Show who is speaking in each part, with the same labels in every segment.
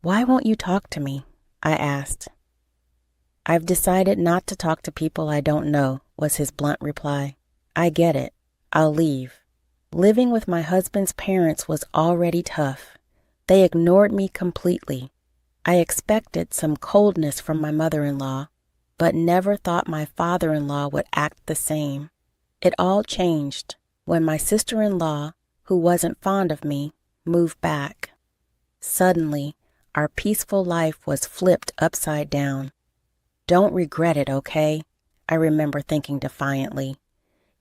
Speaker 1: "Why won't you talk to me?" I asked. "I've decided not to talk to people I don't know," was his blunt reply. "I get it. I'll leave." Living with my husband's parents was already tough. They ignored me completely. I expected some coldness from my mother-in-law, but never thought my father-in-law would act the same. It all changed when my sister-in-law, who wasn't fond of me, moved back. Suddenly, our peaceful life was flipped upside down. "Don't regret it, okay?" I remember thinking defiantly.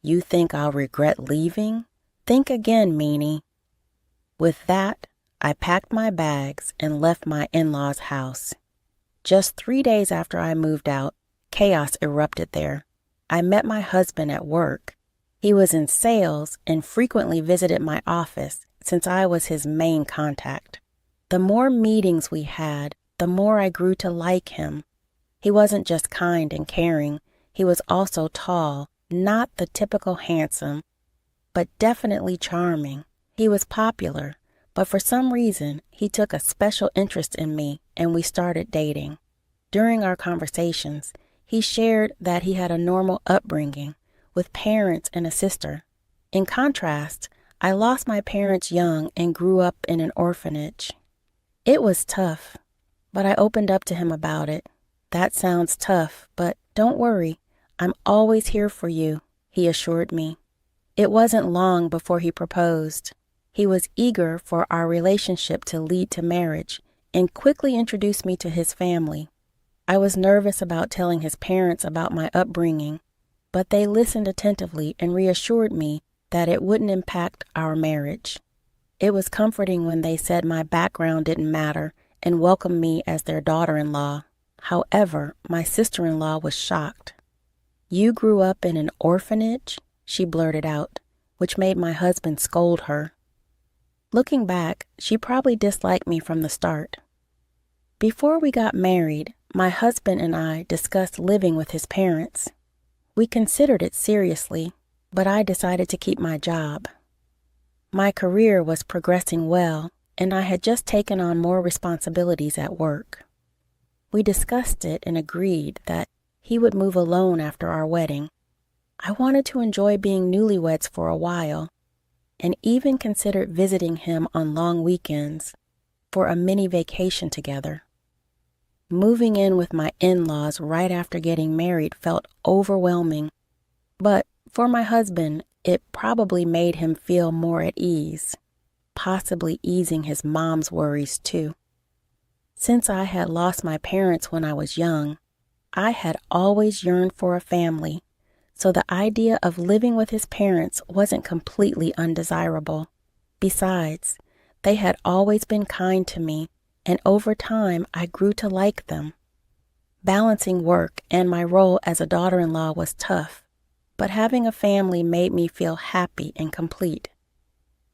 Speaker 1: "You think I'll regret leaving? Think again, meanie." With that, I packed my bags and left my in-laws' house. Just 3 days after I moved out, chaos erupted there. I met my husband at work. He was in sales and frequently visited my office since I was his main contact. The more meetings we had, the more I grew to like him. He wasn't just kind and caring, he was also tall, not the typical handsome, but definitely charming. He was popular, but for some reason, he took a special interest in me and we started dating. During our conversations, he shared that he had a normal upbringing with parents and a sister. In contrast, I lost my parents young and grew up in an orphanage. It was tough, but I opened up to him about it. "That sounds tough, but don't worry, I'm always here for you," he assured me. It wasn't long before he proposed. He was eager for our relationship to lead to marriage and quickly introduced me to his family. I was nervous about telling his parents about my upbringing, but they listened attentively and reassured me that it wouldn't impact our marriage. It was comforting when they said my background didn't matter and welcomed me as their daughter-in-law. However, my sister-in-law was shocked. "You grew up in an orphanage?" she blurted out, which made my husband scold her. Looking back, she probably disliked me from the start. Before we got married, my husband and I discussed living with his parents. We considered it seriously, but I decided to keep my job. My career was progressing well, and I had just taken on more responsibilities at work. We discussed it and agreed that he would move alone after our wedding. I wanted to enjoy being newlyweds for a while, and even considered visiting him on long weekends for a mini vacation together. Moving in with my in-laws right after getting married felt overwhelming, but for my husband, it probably made him feel more at ease, possibly easing his mom's worries too. Since I had lost my parents when I was young, I had always yearned for a family, so the idea of living with his parents wasn't completely undesirable. Besides, they had always been kind to me, and over time I grew to like them. Balancing work and my role as a daughter-in-law was tough, but having a family made me feel happy and complete.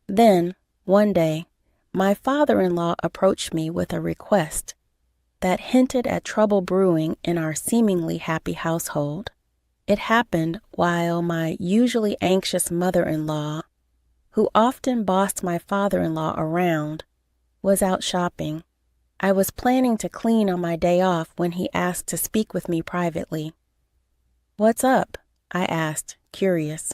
Speaker 1: Then, one day, my father-in-law approached me with a request that hinted at trouble brewing in our seemingly happy household. It happened while my usually anxious mother-in-law, who often bossed my father-in-law around, was out shopping. I was planning to clean on my day off when he asked to speak with me privately. "What's up?" I asked, curious.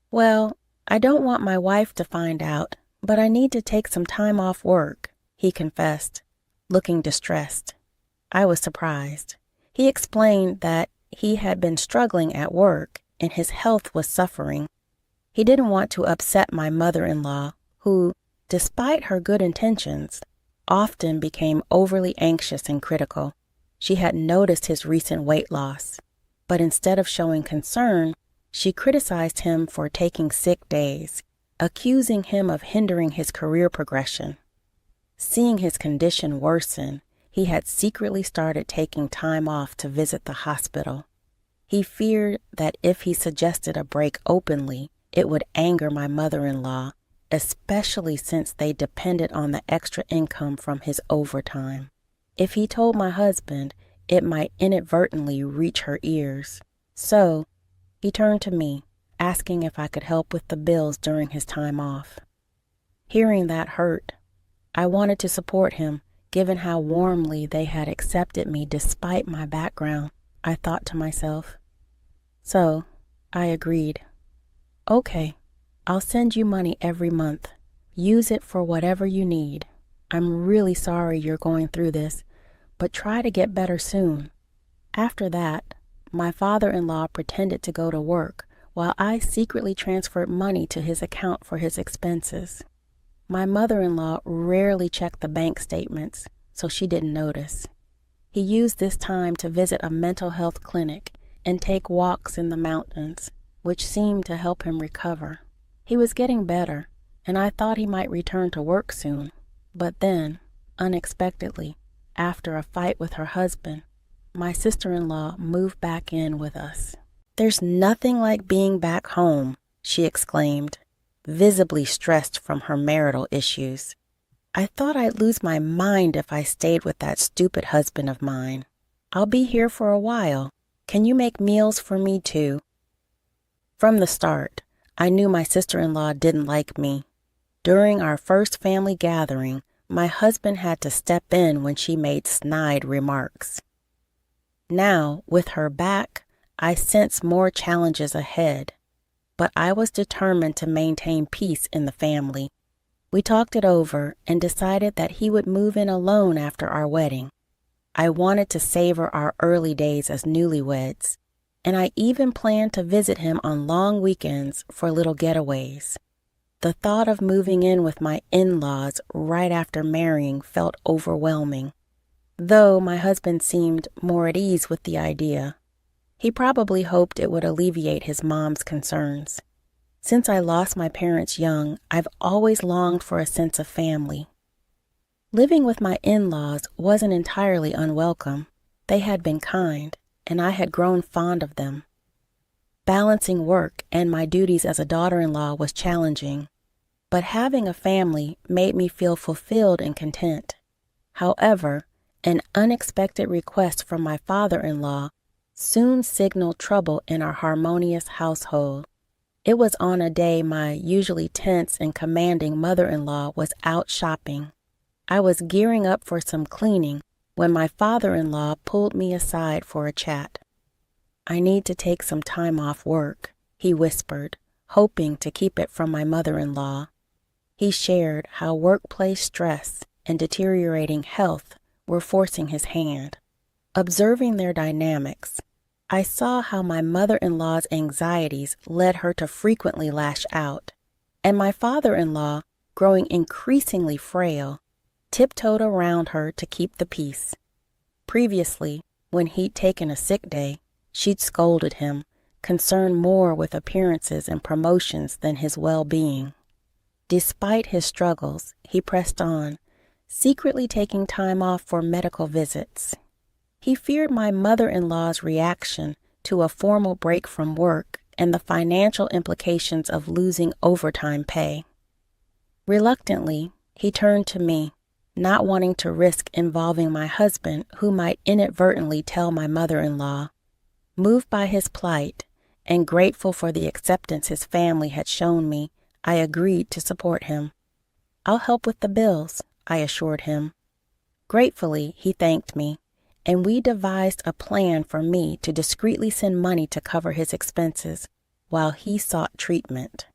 Speaker 1: "Well, I don't want my wife to find out, but I need to take some time off work," he confessed, looking distressed. I was surprised. He explained that he had been struggling at work and his health was suffering. He didn't want to upset my mother-in-law, who, despite her good intentions, often became overly anxious and critical. She had noticed his recent weight loss, but instead of showing concern, she criticized him for taking sick days, accusing him of hindering his career progression. Seeing his condition worsen, he had secretly started taking time off to visit the hospital. He feared that if he suggested a break openly, it would anger my mother-in-law, especially since they depended on the extra income from his overtime. If he told my husband, it might inadvertently reach her ears. So, he turned to me, asking if I could help with the bills during his time off. Hearing that hurt. I wanted to support him, given how warmly they had accepted me despite my background, I thought to myself. So, I agreed. Okay, I'll send you money every month. Use it for whatever you need. I'm really sorry you're going through this, but try to get better soon. After that, my father-in-law pretended to go to work while I secretly transferred money to his account for his expenses. My mother-in-law rarely checked the bank statements, so she didn't notice. He used this time to visit a mental health clinic and take walks in the mountains, which seemed to help him recover. He was getting better, and I thought he might return to work soon. But then, unexpectedly, after a fight with her husband, my sister-in-law moved back in with us. "There's nothing like being back home," she exclaimed, visibly stressed from her marital issues. "I thought I'd lose my mind if I stayed with that stupid husband of mine. I'll be here for a while. Can you make meals for me too?" From the start, I knew my sister-in-law didn't like me. During our first family gathering, my husband had to step in when she made snide remarks. Now, with her back, I sensed more challenges ahead, but I was determined to maintain peace in the family. We talked it over and decided that he would move in alone after our wedding. I wanted to savor our early days as newlyweds, and I even planned to visit him on long weekends for little getaways. The thought of moving in with my in-laws right after marrying felt overwhelming, though my husband seemed more at ease with the idea. He probably hoped it would alleviate his mom's concerns. Since I lost my parents young, I've always longed for a sense of family. Living with my in-laws wasn't entirely unwelcome. They had been kind, and I had grown fond of them. Balancing work and my duties as a daughter-in-law was challenging, but having a family made me feel fulfilled and content. However, an unexpected request from my father-in-law soon signaled trouble in our harmonious household. It was on a day my usually tense and commanding mother-in-law was out shopping. I was gearing up for some cleaning when my father-in-law pulled me aside for a chat. "I need to take some time off work," he whispered, hoping to keep it from my mother-in-law. He shared how workplace stress and deteriorating health were forcing his hand. Observing their dynamics, I saw how my mother-in-law's anxieties led her to frequently lash out, and my father-in-law, growing increasingly frail, tiptoed around her to keep the peace. Previously, when he'd taken a sick day, she'd scolded him, concerned more with appearances and promotions than his well-being. Despite his struggles, he pressed on, secretly taking time off for medical visits. He feared my mother-in-law's reaction to a formal break from work and the financial implications of losing overtime pay. Reluctantly, he turned to me, not wanting to risk involving my husband, who might inadvertently tell my mother-in-law. Moved by his plight and grateful for the acceptance his family had shown me, I agreed to support him. "I'll help with the bills," I assured him. Gratefully, he thanked me, and we devised a plan for me to discreetly send money to cover his expenses while he sought treatment.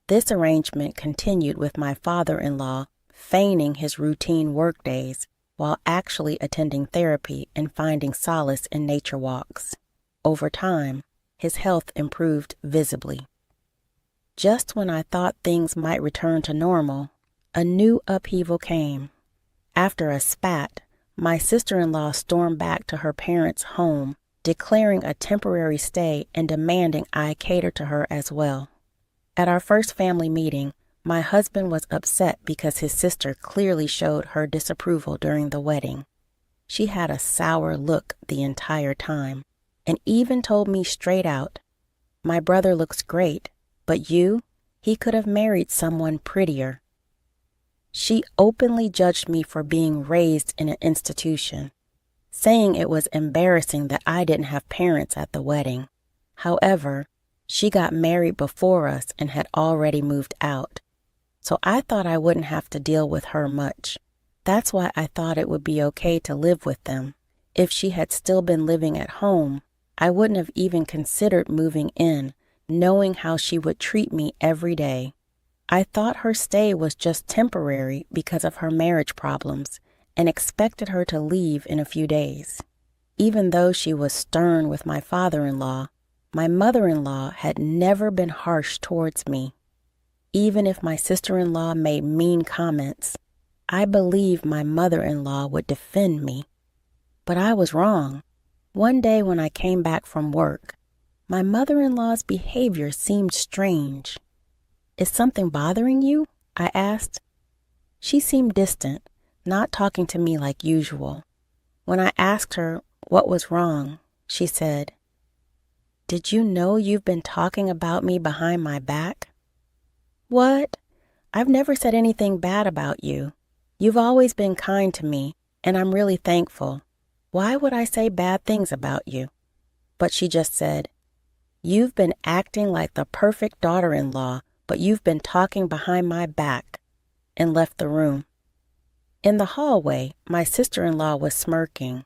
Speaker 1: This arrangement continued with my father-in-law feigning his routine work days while actually attending therapy and finding solace in nature walks. Over time, his health improved visibly. Just when I thought things might return to normal, a new upheaval came. After a spat, my sister-in-law stormed back to her parents' home, declaring a temporary stay and demanding I cater to her as well. At our first family meeting, my husband was upset because his sister clearly showed her disapproval during the wedding. She had a sour look the entire time, and even told me straight out, "My brother looks great, but he could have married someone prettier." She openly judged me for being raised in an institution, saying it was embarrassing that I didn't have parents at the wedding. However, she got married before us and had already moved out, so I thought I wouldn't have to deal with her much. That's why I thought it would be okay to live with them. If she had still been living at home, I wouldn't have even considered moving in, knowing how she would treat me every day. I thought her stay was just temporary because of her marriage problems and expected her to leave in a few days. Even though she was stern with my father-in-law, my mother-in-law had never been harsh towards me. Even if my sister-in-law made mean comments, I believed my mother-in-law would defend me. But I was wrong. One day when I came back from work, my mother-in-law's behavior seemed strange. "Is something bothering you?" I asked. She seemed distant, not talking to me like usual. When I asked her what was wrong, she said, "Did you know you've been talking about me behind my back?" "What? I've never said anything bad about you. You've always been kind to me, and I'm really thankful. Why would I say bad things about you?" But she just said, "You've been acting like the perfect daughter-in-law, but you've been talking behind my back," and left the room. In the hallway, my sister-in-law was smirking.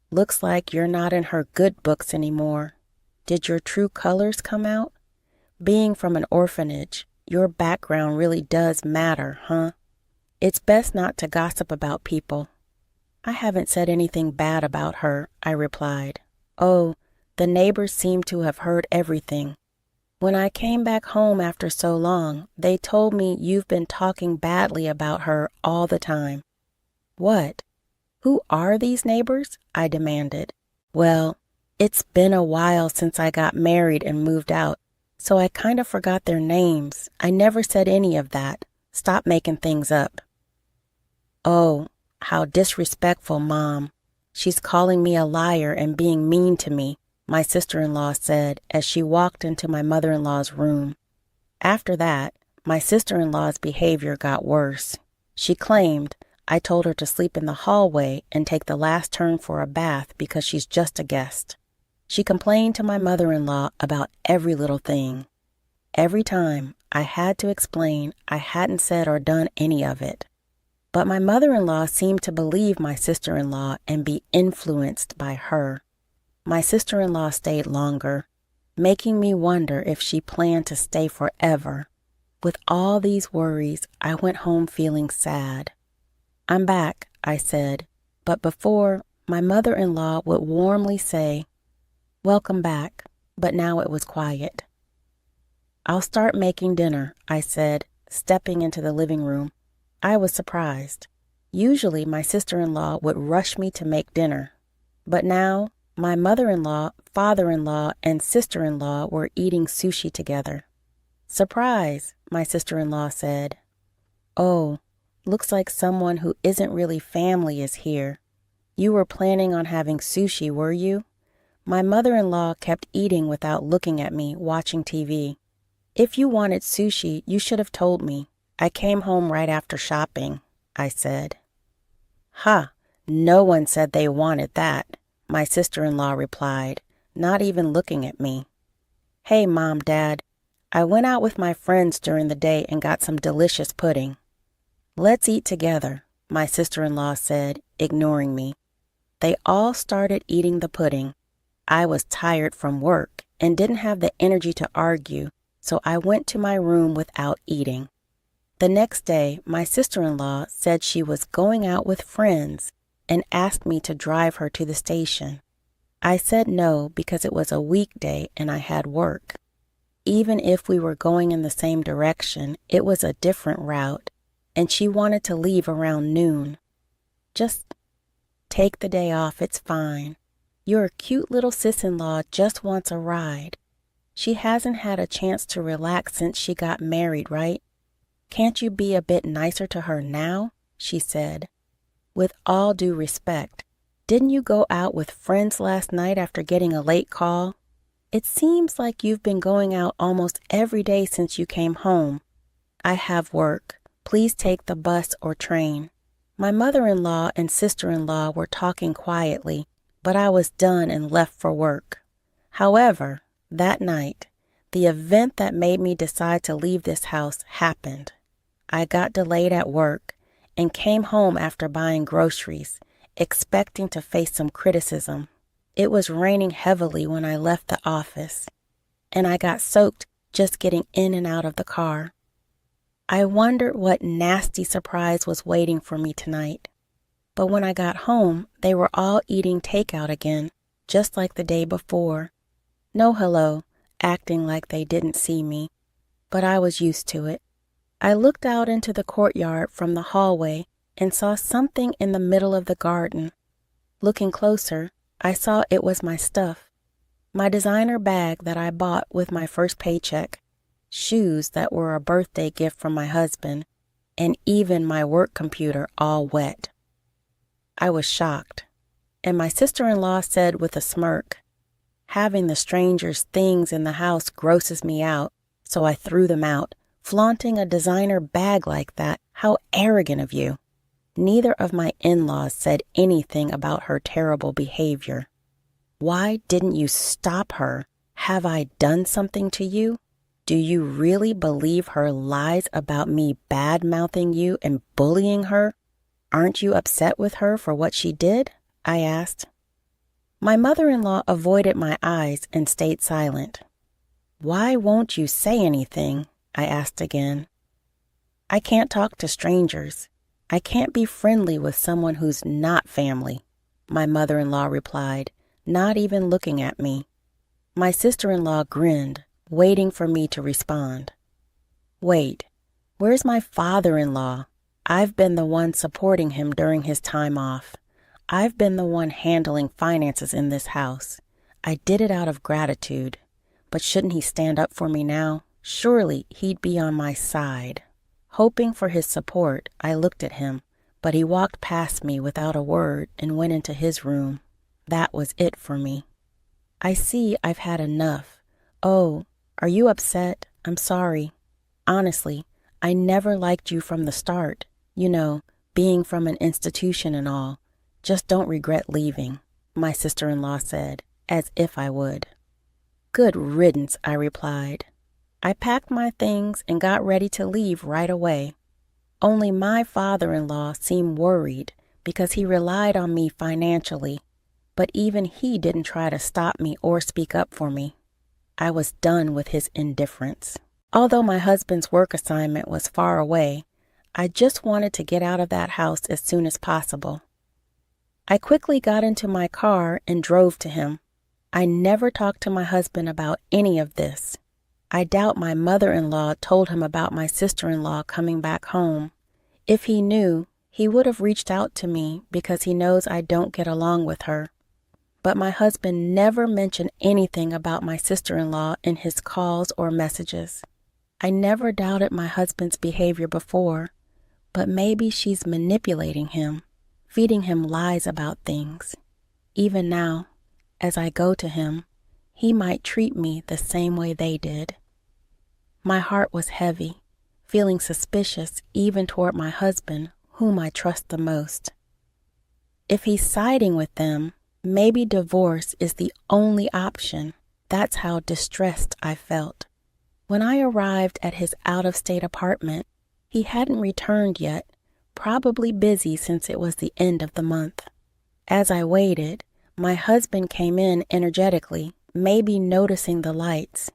Speaker 1: "Looks like you're not in her good books anymore. Did your true colors come out? Being from an orphanage, your background really does matter, huh? It's best not to gossip about people." "I haven't said anything bad about her," I replied. "Oh, the neighbors seem to have heard everything. When I came back home after so long, they told me you've been talking badly about her all the time." "What? Who are these neighbors?" I demanded. "Well, it's been a while since I got married and moved out, so I kind of forgot their names. I never said any of that. Stop making things up." "Oh, how disrespectful, Mom. She's calling me a liar and being mean to me," my sister-in-law said as she walked into my mother-in-law's room. After that, my sister-in-law's behavior got worse. She claimed I told her to sleep in the hallway and take the last turn for a bath because she's just a guest. She complained to my mother-in-law about every little thing. Every time, I had to explain I hadn't said or done any of it. But my mother-in-law seemed to believe my sister-in-law and be influenced by her. My sister-in-law stayed longer, making me wonder if she planned to stay forever. With all these worries, I went home feeling sad. "I'm back," I said, but before, my mother-in-law would warmly say, "Welcome back," but now it was quiet. "I'll start making dinner," I said, stepping into the living room. I was surprised. Usually my sister-in-law would rush me to make dinner, but now my mother-in-law, father-in-law, and sister-in-law were eating sushi together. "Surprise," my sister-in-law said. "Oh, looks like someone who isn't really family is here. You were planning on having sushi, were you?" My mother-in-law kept eating without looking at me, watching TV. "If you wanted sushi, you should have told me. I came home right after shopping," I said. "Ha, no one said they wanted that," my sister-in-law replied, not even looking at me. "Hey, Mom, Dad, I went out with my friends during the day and got some delicious pudding." "Let's eat together," my sister-in-law said, ignoring me. They all started eating the pudding. I was tired from work and didn't have the energy to argue, so I went to my room without eating. The next day, my sister-in-law said she was going out with friends and asked me to drive her to the station. I said no because it was a weekday and I had work. Even if we were going in the same direction, it was a different route, and she wanted to leave around noon. "Just take the day off, it's fine. Your cute little sis-in-law just wants a ride. She hasn't had a chance to relax since she got married, right? Can't you be a bit nicer to her now?" she said. "With all due respect, didn't you go out with friends last night after getting a late call? It seems like you've been going out almost every day since you came home. I have work. Please take the bus or train." My mother-in-law and sister-in-law were talking quietly, but I was done and left for work. However, that night, the event that made me decide to leave this house happened. I got delayed at work, and came home after buying groceries, expecting to face some criticism. It was raining heavily when I left the office, and I got soaked just getting in and out of the car. I wondered what nasty surprise was waiting for me tonight. But when I got home, they were all eating takeout again, just like the day before. No hello, acting like they didn't see me, but I was used to it. I looked out into the courtyard from the hallway and saw something in the middle of the garden. Looking closer, I saw it was my stuff. My designer bag that I bought with my first paycheck, shoes that were a birthday gift from my husband, and even my work computer all wet. I was shocked, and my sister-in-law said with a smirk, "Having the strangers' things in the house grosses me out, so I threw them out. Flaunting a designer bag like that, how arrogant of you." Neither of my in-laws said anything about her terrible behavior. Why didn't you stop her? Have I done something to you? Do you really believe her lies about me bad-mouthing you and bullying her? Aren't you upset with her for what she did? I asked. My mother-in-law avoided my eyes and stayed silent. Why won't you say anything? I asked again. I can't talk to strangers. I can't be friendly with someone who's not family, my mother-in-law replied, not even looking at me. My sister-in-law grinned, waiting for me to respond. Wait, where's my father-in-law? I've been the one supporting him during his time off. I've been the one handling finances in this house. I did it out of gratitude. But shouldn't he stand up for me now? Surely he'd be on my side. Hoping for his support, I looked at him, but he walked past me without a word and went into his room. That was it for me. I see I've had enough. Oh, are you upset? I'm sorry. Honestly, I never liked you from the start. You know, being from an institution and all. Just don't regret leaving, my sister-in-law said, as if I would. Good riddance, I replied. I packed my things and got ready to leave right away. Only my father-in-law seemed worried because he relied on me financially, but even he didn't try to stop me or speak up for me. I was done with his indifference. Although my husband's work assignment was far away, I just wanted to get out of that house as soon as possible. I quickly got into my car and drove to him. I never talked to my husband about any of this. I doubt my mother-in-law told him about my sister-in-law coming back home. If he knew, he would have reached out to me because he knows I don't get along with her. But my husband never mentioned anything about my sister-in-law in his calls or messages. I never doubted my husband's behavior before, but maybe she's manipulating him, feeding him lies about things. Even now, as I go to him, he might treat me the same way they did. My heart was heavy, feeling suspicious even toward my husband, whom I trust the most. If he's siding with them, maybe divorce is the only option. That's how distressed I felt. When I arrived at his out-of-state apartment, he hadn't returned yet, probably busy since it was the end of the month. As I waited, my husband came in energetically, maybe noticing the lights.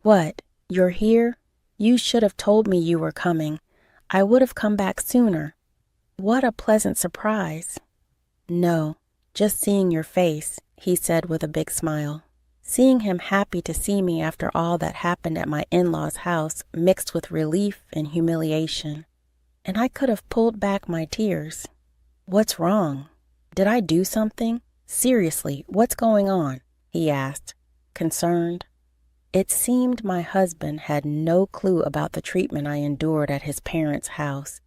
Speaker 1: What, you're here? You should have told me you were coming. I would have come back sooner. What a pleasant surprise. No, just seeing your face, he said with a big smile. Seeing him happy to see me after all that happened at my in-laws' house mixed with relief and humiliation. And I could have pulled back my tears. What's wrong? Did I do something? Seriously, what's going on? He asked, concerned. It seemed my husband had no clue about the treatment I endured at his parents' house.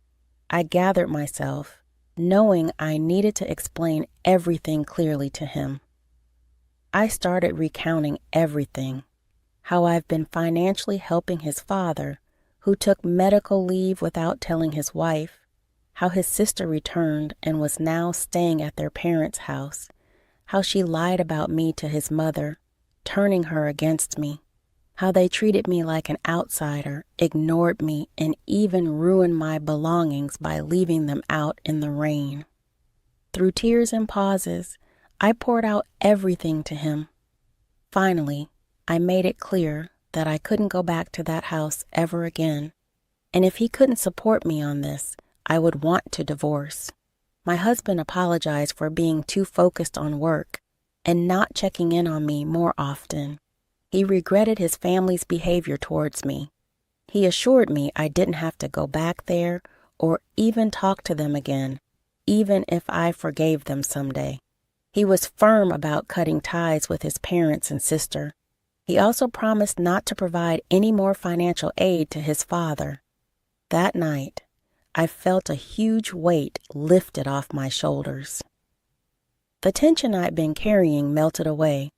Speaker 1: I gathered myself, knowing I needed to explain everything clearly to him. I started recounting everything, how I've been financially helping his father, who took medical leave without telling his wife, how his sister returned and was now staying at their parents' house, how she lied about me to his mother, turning her against me. how they treated me like an outsider, ignored me, and even ruined my belongings by leaving them out in the rain. Through tears and pauses, I poured out everything to him. Finally, I made it clear that I couldn't go back to that house ever again, and if he couldn't support me on this, I would want to divorce. My husband apologized for being too focused on work and not checking in on me more often. He regretted his family's behavior towards me. He assured me I didn't have to go back there or even talk to them again, even if I forgave them someday. He was firm about cutting ties with his parents and sister. He also promised not to provide any more financial aid to his father. That night, I felt a huge weight lifted off my shoulders. The tension I'd been carrying melted away,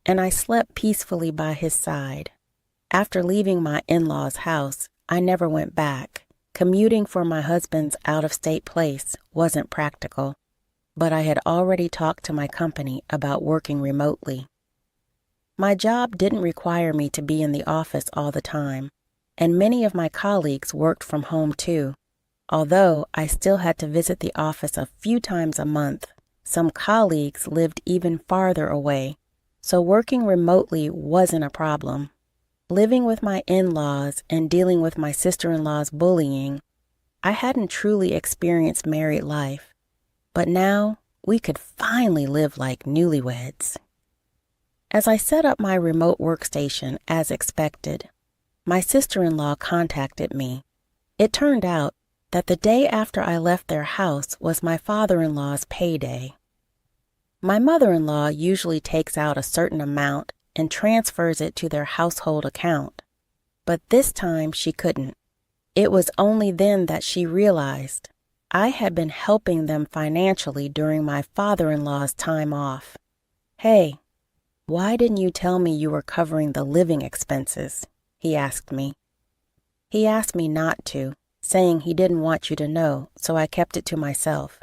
Speaker 1: and I slept peacefully by his side. After leaving my in-laws' house, I never went back. Commuting for my husband's out-of-state place wasn't practical, but I had already talked to my company about working remotely. My job didn't require me to be in the office all the time, and many of my colleagues worked from home too. Although I still had to visit the office a few times a month, some colleagues lived even farther away, so working remotely wasn't a problem. Living with my in-laws and dealing with my sister-in-law's bullying, I hadn't truly experienced married life, but now we could finally live like newlyweds. As I set up my remote workstation as expected, my sister-in-law contacted me. It turned out that the day after I left their house was my father-in-law's payday. My mother-in-law usually takes out a certain amount and transfers it to their household account, but this time she couldn't. It was only then that she realized I had been helping them financially during my father-in-law's time off. "Hey, why didn't you tell me you were covering the living expenses?" he asked me. He asked me not to, saying he didn't want you to know, so I kept it to myself.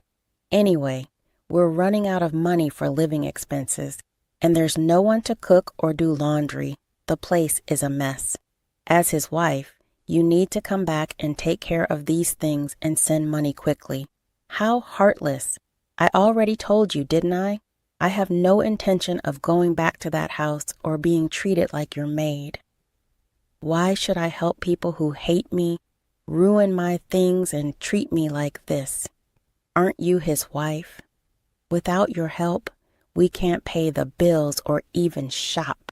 Speaker 1: Anyway, we're running out of money for living expenses, and there's no one to cook or do laundry. The place is a mess. As his wife, you need to come back and take care of these things and send money quickly. How heartless. I already told you, didn't I? I have no intention of going back to that house or being treated like your maid. Why should I help people who hate me, ruin my things, and treat me like this? Aren't you his wife? Without your help, we can't pay the bills or even shop.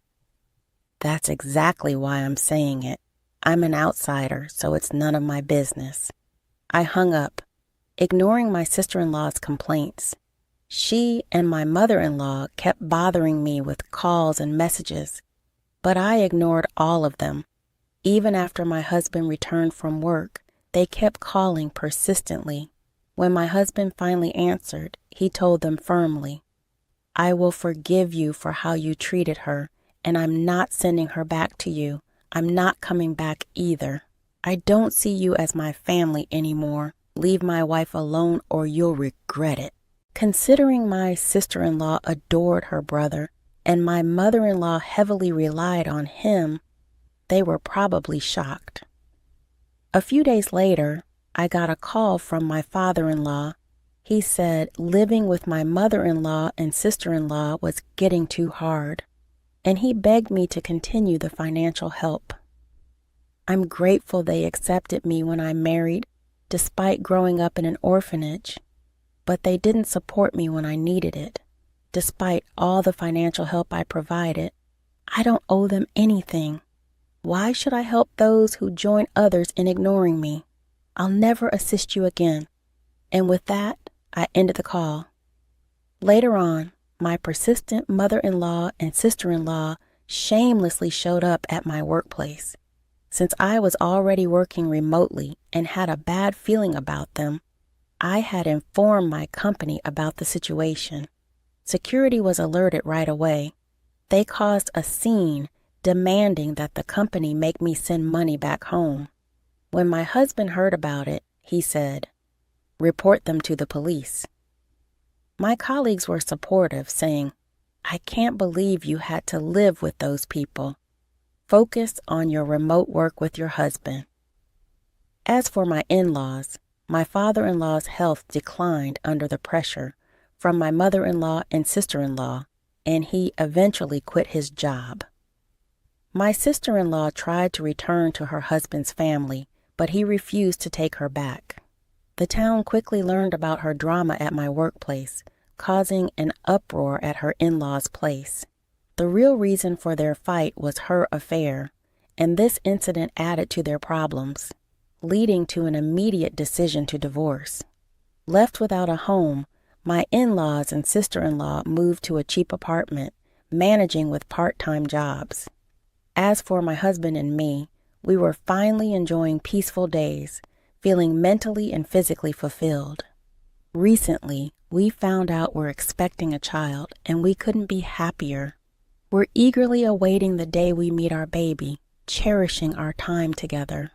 Speaker 1: That's exactly why I'm saying it. I'm an outsider, so it's none of my business. I hung up, ignoring my sister-in-law's complaints. She and my mother-in-law kept bothering me with calls and messages, but I ignored all of them. Even after my husband returned from work, they kept calling persistently. When my husband finally answered, he told them firmly, "I will forgive you for how you treated her, and I'm not sending her back to you. I'm not coming back either. I don't see you as my family anymore. Leave my wife alone or you'll regret it." Considering my sister-in-law adored her brother and my mother-in-law heavily relied on him, they were probably shocked. A few days later, I got a call from my father-in-law. He said living with my mother-in-law and sister-in-law was getting too hard, and he begged me to continue the financial help. I'm grateful they accepted me when I married, despite growing up in an orphanage, but they didn't support me when I needed it. Despite all the financial help I provided, I don't owe them anything. Why should I help those who join others in ignoring me? I'll never assist you again. And with that, I ended the call. Later on, my persistent mother-in-law and sister-in-law shamelessly showed up at my workplace. Since I was already working remotely and had a bad feeling about them, I had informed my company about the situation. Security was alerted right away. They caused a scene, demanding that the company make me send money back home. When my husband heard about it, he said, "Report them to the police." My colleagues were supportive, saying, "I can't believe you had to live with those people." Focus on your remote work with your husband. As for my in-laws, my father-in-law's health declined under the pressure from my mother-in-law and sister-in-law, and he eventually quit his job. My sister-in-law tried to return to her husband's family, but he refused to take her back. The town quickly learned about her drama at my workplace, causing an uproar at her in-laws' place. The real reason for their fight was her affair, and this incident added to their problems, leading to an immediate decision to divorce. Left without a home, my in-laws and sister-in-law moved to a cheap apartment, managing with part-time jobs. As for my husband and me, we were finally enjoying peaceful days, feeling mentally and physically fulfilled. Recently, we found out we're expecting a child, and we couldn't be happier. We're eagerly awaiting the day we meet our baby, cherishing our time together.